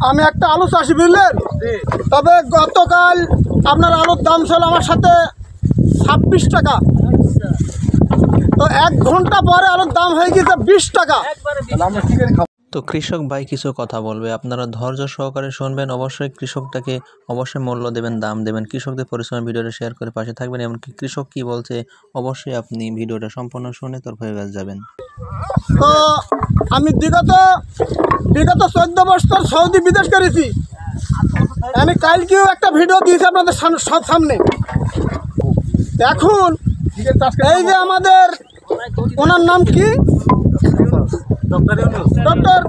আমি একটা আলু চাষি, বুঝলেন? তবে গতকাল আপনার আলুর দাম ছিল আমার সাথে 26 টাকা। তো 1 ঘন্টা পরে আলুর দাম হয়ে গেছে 20 টাকা। তো কৃষক ভাই কিছু কথা বলবে, আপনারা ধৈর্য সহকারে শুনবেন। অবশ্যই কৃষকটাকে অবশ্যই মূল্য দেবেন, দাম দেবেন। কৃষকদের পরিশ্রমের ভিডিওটা শেয়ার করে পাশে থাকবেন। এমনকি কৃষক কি বলছে অবশ্যই আপনি ভিডিওটা সম্পূর্ণ শুনে তারপরে যাবেন। তো আমি বিগত 14 বছর সৌদি বিদেশ করেছি। আমি কালকেও একটা ভিডিও দিয়েছি আপনাদের সামনে। এখন এই যে আমাদের ওনার নাম কি, ডক্টর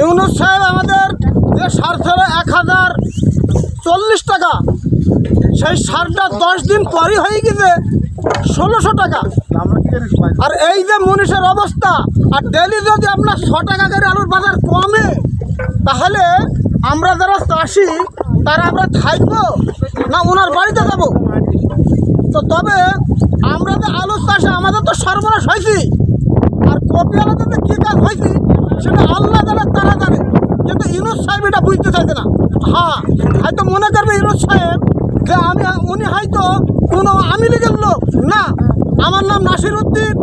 ইউনুস সাহেব, আমাদের যে সার ছিল 1040 টাকা, সেই সারটা 10 দিন পরই হয়ে গেছে 1600 টাকা। আর এই যে মনীষের অবস্থা, আর ডেলি যদি আপনার 6 টাকা করে আলুর বাজার কমে, তাহলে আমরা যারা চাষি তারা আমরা থাকবো না ওনার বাড়িতে যাব? তো তবে আমরা যে আলুর চাষে আমাদের তো সর্বনাশ হয়েছি, আর কপি আলুতে যে কী কাজ হয়েছি সেটা আল্লাহ জানে, তারা জানে। কিন্তু ইউনুস সাহেব এটা বুঝতে চাইছে না। হ্যাঁ, হয়তো মনে করবে ইউনুস সাহেব যে উনি হয়তো কোনো আওয়ামী লীগের লোক না। আমার নাম নাসির উদ্দিন,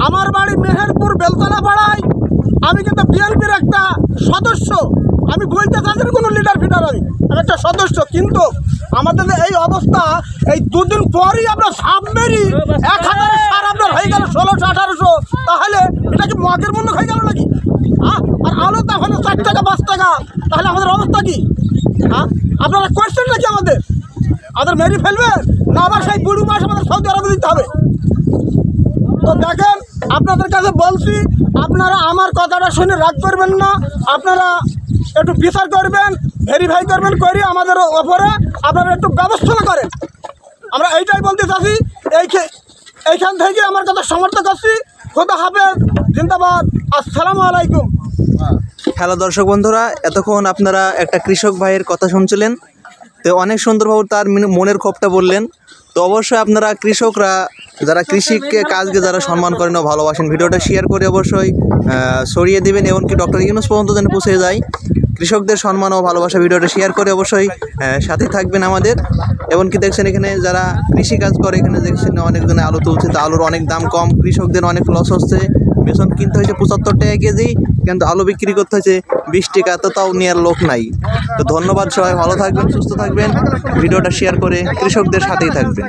আমার বাড়ি মেহেরপুর বেলতলা পাড়ায়। আমি কিন্তু বিএনপির একটা সদস্য। আমি বলতে চাচ্ছি কোনো লিডার ফিডার, আমি একটা সদস্য। কিন্তু আমাদের এই অবস্থা, এই 2 দিন পরই আপনার সাবমেরি 1000 সার আপনার হয়ে গেল 1600-1800। তাহলে এটা কি মগের মূল্য হয়ে গেল নাকি? হ্যাঁ, আর আলুর দাম হলো 4 টাকা 5 টাকা। তাহলে আমাদের অবস্থা কি? হ্যাঁ, আপনারা কোয়েশ্চেন নাকি আমাদের মেরি ফেলবেন না? আবার সেই বুড়ো মাস আমাদের সৌদি আরবে দিতে হবে? তো দেখেন, আপনাদের কাছে বলছি, আপনারা আমার কথাটা শুনে রাগ করবেন না। আপনারা একটু বিচার করবেন, ভেরিফাই করবেন, করে আমাদের ওপরে আপনারা একটু ব্যবস্থা করেন। আমরা এইটাই বলতে চাচ্ছি। এইখান থেকে আমার কথা সমর্থন করছি। খোদা হাফেজ, জিন্দাবাদ, আসসালামু আলাইকুম। হ্যালো দর্শক বন্ধুরা, এতক্ষণ আপনারা একটা কৃষক ভাইয়ের কথা শুনছিলেন। তো অনেক সুন্দরভাবে তার মনের ক্ষোভটা বললেন। তো অবশ্যই আপনারা কৃষকরা যারা কৃষিকে কাজকে যারা সম্মান করেন ও ভালোবাসেন, ভিডিওটা শেয়ার করে অবশ্যই ছড়িয়ে দেবেন। এমনকি ডক্টর ইউনুস পর্যন্ত যেন পৌঁছে যায়। কৃষকদের সম্মান ও ভালোবাসা ভিডিওটা শেয়ার করে অবশ্যই সাথে থাকবেন আমাদের। এমনকি দেখছেন এখানে যারা কৃষি কাজ করে, এখানে দেখছেন অনেকজনে আলু তুলছে। তো আলুর অনেক দাম কম, কৃষকদের অনেক লস হচ্ছে। বেতন কিনতে হয়েছে 75 টাকা কেজি, কিন্তু আলু বিক্রি করতে হয়েছে 20 টাকা। তো তাও নেওয়ার লোক নাই। তো ধন্যবাদ, সবাই ভালো থাকবেন, সুস্থ থাকবেন। ভিডিওটা শেয়ার করে কৃষকদের সাথেই থাকবেন।